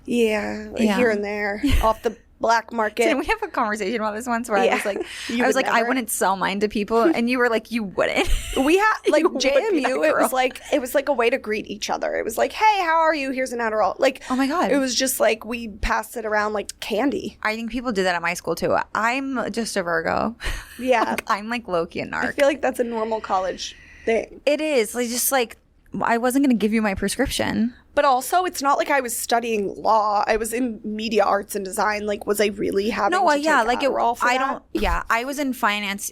Yeah, like Yeah. here and there, off the black market. Didn't we have a conversation about this once where I Yeah. was like, You I was would like, I never. wouldn't sell mine to people, and you were like, you wouldn't. We had like You would be that JMU. girl. It was like a way to greet each other. It was like, hey, how are you? Here's an Adderall. Like, Oh my God. it was just like we passed it around like candy. I think people did that at my school too. I'm just a Virgo. Yeah, I'm like Loki and I Narc. feel like that's a normal college thing. It is like just like I wasn't going to give you my prescription. But also, it's not like I was studying law. I was in media arts and design. Like, was I really having No, to yeah, take like Adderall for I that? don't. Yeah, I was in finance,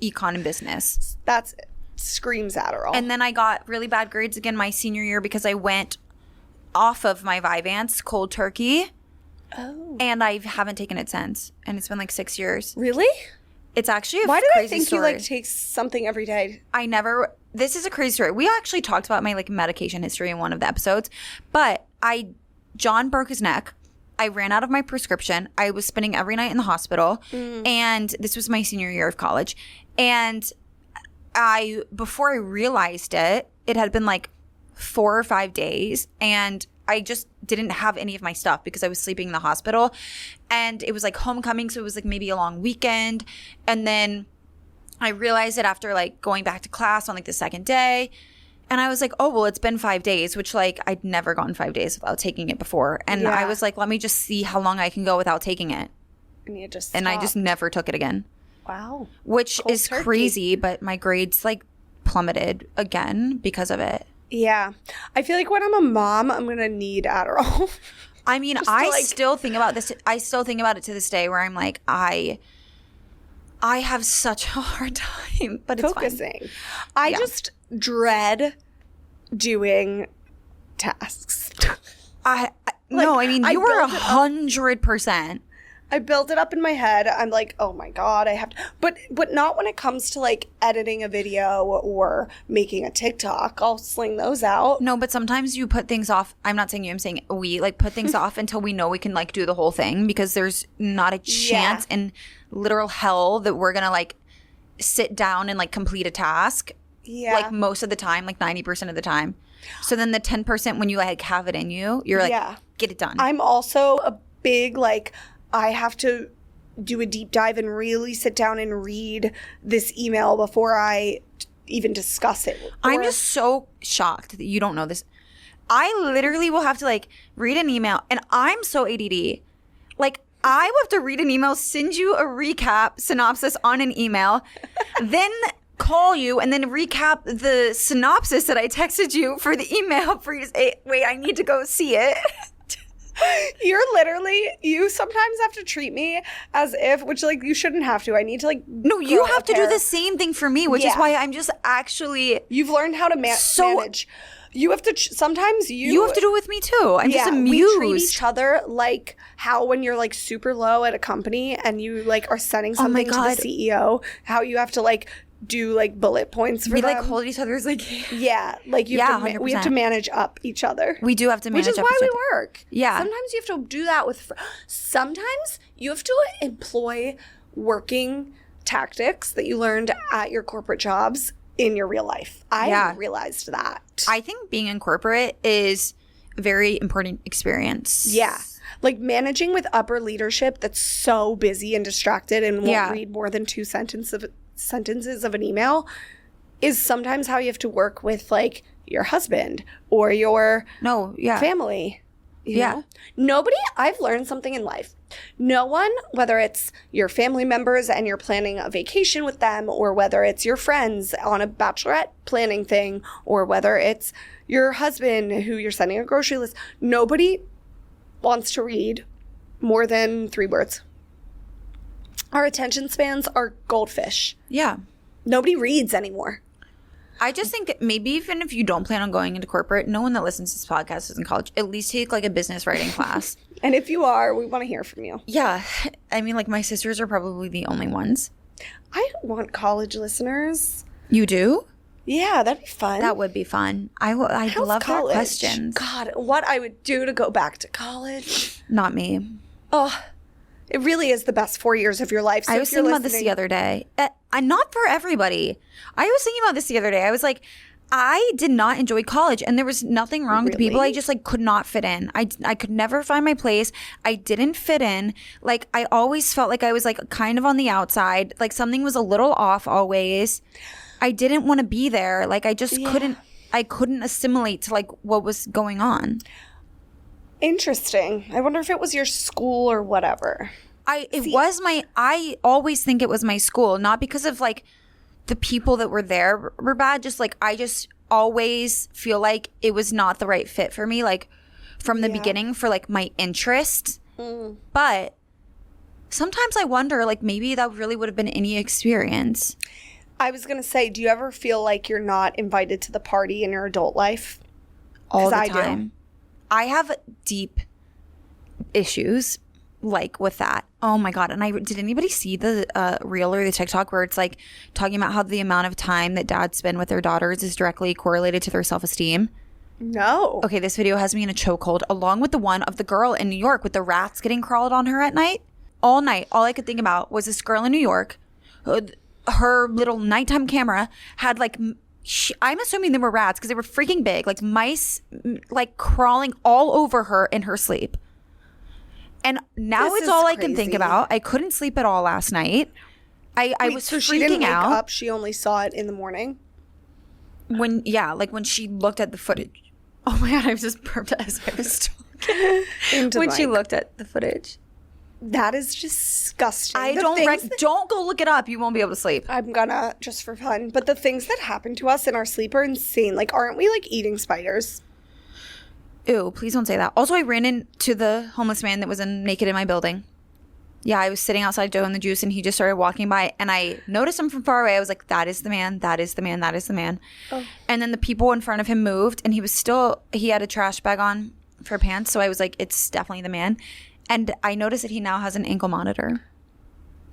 econ, and business, That's screams Adderall. and then I got really bad grades again my senior year because I went off of my Vyvanse cold turkey, and I haven't taken it since, and it's been like 6 years. Really? It's actually a Why did I crazy think story. you like take something every day? I never. This is a crazy story. We actually talked about my like medication history in one of the episodes, but John broke his neck. I ran out of my prescription. I was spending every night in the hospital, and this was my senior year of college. And before I realized it, it had been like 4 or 5 days, and I just didn't have any of my stuff because I was sleeping in the hospital, and it was like homecoming, so it was like maybe a long weekend, and then I realized it after like going back to class on like the second day. And I was like, oh, well, it's been 5 days, which like I'd never gone 5 days without taking it before. And I was like, let me just see how long I can go without taking it. And I just never took it again. Wow. Which is crazy, but my grades like plummeted again because of it. Yeah. I feel like when I'm a mom, I'm going to need Adderall. I mean, I still think about this. I still think about it to this day where I'm like, I have such a hard time, but it's focusing. Fine. I just dread doing tasks. No, I mean, you were 100%. I build it up in my head. I'm like, oh my God, I have to. But not when it comes to like editing a video or making a TikTok. I'll sling those out. No, but sometimes you put things off. I'm not saying you, I'm saying we like put things off until we know we can like do the whole thing because there's not a chance in literal hell that we're going to like sit down and like complete a task. Yeah. Like most of the time, like 90% of the time. So then the 10% when you like have it in you, you're like, get it done. I'm also a big like, I have to do a deep dive and really sit down and read this email before I even discuss it. I'm just so shocked that you don't know this. I literally will have to like read an email and I'm so ADD. Like I will have to read an email, send you a recap synopsis on an email, then call you and then recap the synopsis that I texted you for the email for you to say, wait, I need to go see it. You sometimes have to treat me as if, which like you shouldn't have to. I need to like. No, you have to do the same thing for me, which is why I'm just actually. You've learned how to manage. You have to, sometimes you have to do it with me too. I'm just amused. We treat each other like how when you're like super low at a company and you like are sending something to the CEO, how you have to like do like bullet points for them. We like hold each other's like like you have to, we have to manage up each other. We do have to manage up each other. Which is why we work. Yeah. Sometimes you have to do that with sometimes you have to employ working tactics that you learned at your corporate jobs in your real life. I realized that. I think being in corporate is a very important experience. Yeah. Like managing with upper leadership that's so busy and distracted and won't read more than 2 sentences of an email is sometimes how you have to work with like your husband or your family. You know? I've learned something in life. No one, whether it's your family members and you're planning a vacation with them, or whether it's your friends on a bachelorette planning thing, or whether it's your husband who you're sending a grocery list, nobody wants to read more than 3 words. Our attention spans are goldfish. Yeah. Nobody reads anymore. I just think that maybe even if you don't plan on going into corporate, no one that listens to this podcast is in college. At least take like a business writing class. And if you are, we want to hear from you. Yeah. I mean, like my sisters are probably the only ones. I want college listeners. You do? Yeah, that'd be fun. That would be fun. I'd love their questions. God, what I would do to go back to college. Not me. Oh, it really is the best 4 years of your life. So I was thinking about this the other day. Not for everybody. I was thinking about this the other day. I was like, I did not enjoy college, and there was nothing wrong with the people. I just like could not fit in. I could never find my place. I didn't fit in. Like I always felt like I was like kind of on the outside. Like something was a little off always. I didn't want to be there. Like I just couldn't. I couldn't assimilate to like what was going on. Interesting. I wonder if it was your school or whatever. I always think it was my school, not because of like the people that were there were bad. Just like I just always feel like it was not the right fit for me, like from the beginning for like my interests. But sometimes I wonder like maybe that really would have been any experience. I was going to say, do you ever feel like you're not invited to the party in your adult life? All the time. I have deep issues like with that. Oh my God. And did anybody see the reel or the TikTok where it's like talking about how the amount of time that dads spend with their daughters is directly correlated to their self-esteem? No. Okay, this video has me in a chokehold, along with the one of the girl in New York with the rats getting crawled on her at night. All night, all I could think about was this girl in New York. Her little nighttime camera had like... I'm assuming they were rats because they were freaking big, like mice, like crawling all over her in her sleep. And now it's all I can think about. I couldn't sleep at all last night. I Wait, was so she didn't freaking wake out up. She only saw it in the morning. when she looked at the footage. Oh my God, I just burped as I was talking. When she looked at the footage. That is disgusting. Don't go look it up. You won't be able to sleep. I'm gonna, just for fun. But the things that happen to us in our sleep are insane. Like, aren't we like eating spiders? Ew, please don't say that. Also, I ran into the homeless man that was naked in my building. Yeah, I was sitting outside doing the juice and he just started walking by and I noticed him from far away. I was like, that is the man, that is the man, that is the man. Oh. And then the people in front of him moved and he had a trash bag on for pants. So I was like, it's definitely the man. And I noticed that he now has an ankle monitor.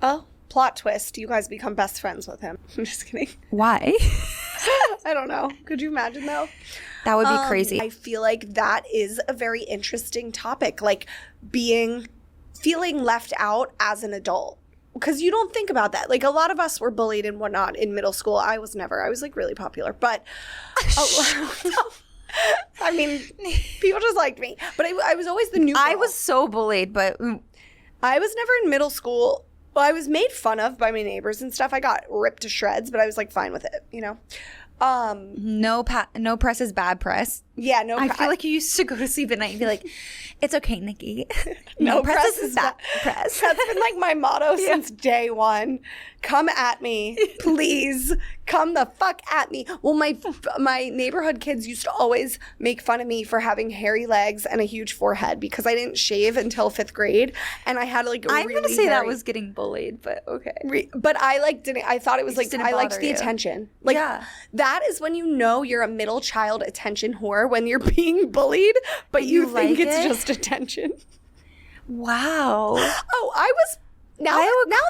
Oh, plot twist. You guys become best friends with him. I'm just kidding. Why? I don't know. Could you imagine though? That would be crazy. I feel like that is a very interesting topic. Like feeling left out as an adult. Because you don't think about that. Like a lot of us were bullied and whatnot in middle school. I was never. I was like really popular. But I mean, people just liked me. But I was always the new girl. I was so bullied, but I was never in middle school. Well, I was made fun of by my neighbors and stuff. I got ripped to shreds, but I was like fine with it, you know? No press is bad press. Yeah, I feel like you used to go to sleep at night and be like, it's okay, Nikki. No press is bad press. That's been like my motto since day one. Come at me, please. Come the fuck at me. Well, my neighborhood kids used to always make fun of me for having hairy legs and a huge forehead because I didn't shave until 5th grade, and I had like I'm gonna say that was getting bullied, but okay. But I like didn't. I thought it was like I liked the attention. Like that is when you know you're a middle child attention whore, when you're being bullied, but you think it's just attention. Wow. Oh, I was. Now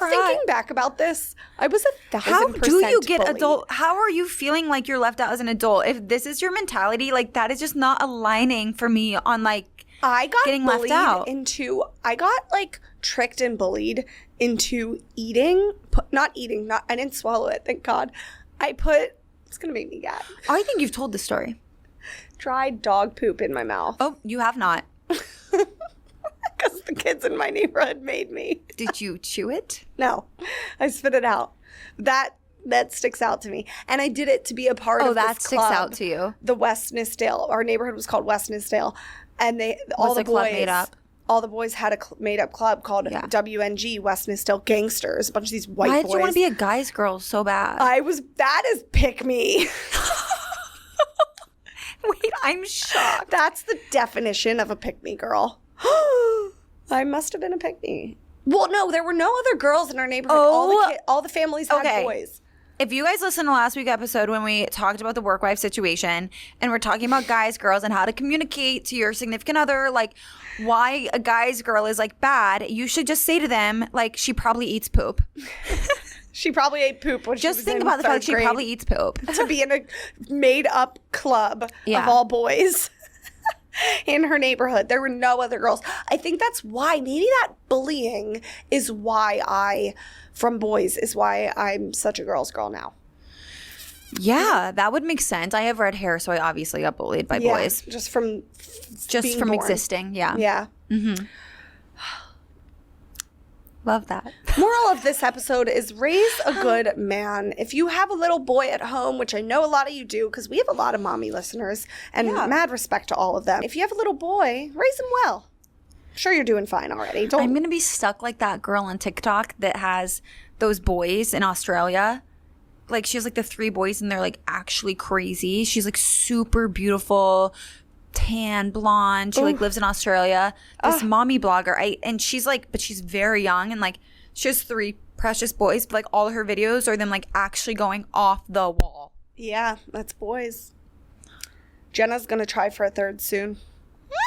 thinking back about this, I was 1,000% How do you get bullied. adult? How are you feeling like you're left out as an adult? If this is your mentality, like that is just not aligning for me on like getting left out. I got like tricked and bullied into eating. I didn't swallow it, thank God. It's going to make me gag. I think you've told the story. Dried dog poop in my mouth. Oh, you have not. Because the kids in my neighborhood made me. Did you chew it? No, I spit it out. That sticks out to me. And I did it to be a part of this club. Oh, that sticks out to you. The West Nithsdale. Our neighborhood was called West Nithsdale. And all the boys had a made-up club called WNG, West Nithsdale Gangsters. A bunch of these white boys. Why did you want to be a guy's girl so bad? That is pick me. Wait, I'm shocked. That's the definition of a pick me girl. I must have been a pick me. Well, no, there were no other girls in our neighborhood. All the families had boys. If you guys listened to last week's episode when we talked about the work wife situation and we're talking about guys, girls, and how to communicate to your significant other, like why a guy's girl is like bad, you should just say to them, like, she probably eats poop. She probably ate poop when she was in 3rd grade. Just think about the fact she probably eats poop. To be in a made-up club of all boys in her neighborhood. There were no other girls. I think that's why, maybe that bullying is why from boys, is why I'm such a girl's girl now. Yeah, that would make sense. I have red hair, so I obviously got bullied by boys. Just from existing, yeah. Yeah. Mm-hmm. Love that. Moral of this episode is raise a good man. If you have a little boy at home, which I know a lot of you do, because we have a lot of mommy listeners, and mad respect to all of them. If you have a little boy, raise him well. I'm sure you're doing fine already. I'm going to be stuck like that girl on TikTok that has those boys in Australia. Like, she has like the 3 boys and they're like actually crazy. She's like super beautiful, tan, blonde. She like lives in Australia. This mommy blogger. And she's like, but she's very young and like she has 3 precious boys. But like all her videos are them like actually going off the wall. Yeah, that's boys. Jenna's gonna try for a 3rd soon.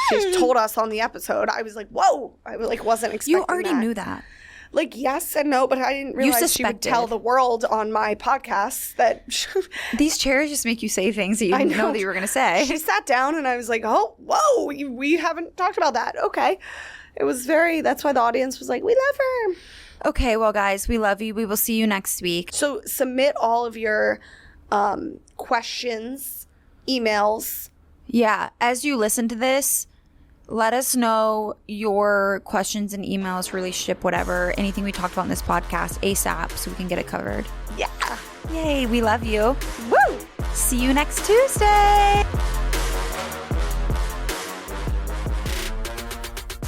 She told us on the episode. I was like, whoa! I like wasn't expecting. You already knew that. Like, yes and no, but I didn't realize she would tell the world on my podcast that... These chairs just make you say things that you didn't know that you were going to say. She sat down and I was like, oh, whoa, we haven't talked about that. Okay. It was that's why the audience was like, we love her. Okay, well, guys, we love you. We will see you next week. So submit all of your questions, emails. Yeah, as you listen to this, let us know your questions and emails, relationship, whatever, anything we talked about in this podcast ASAP so we can get it covered. Yeah. Yay, we love you. Woo! See you next Tuesday.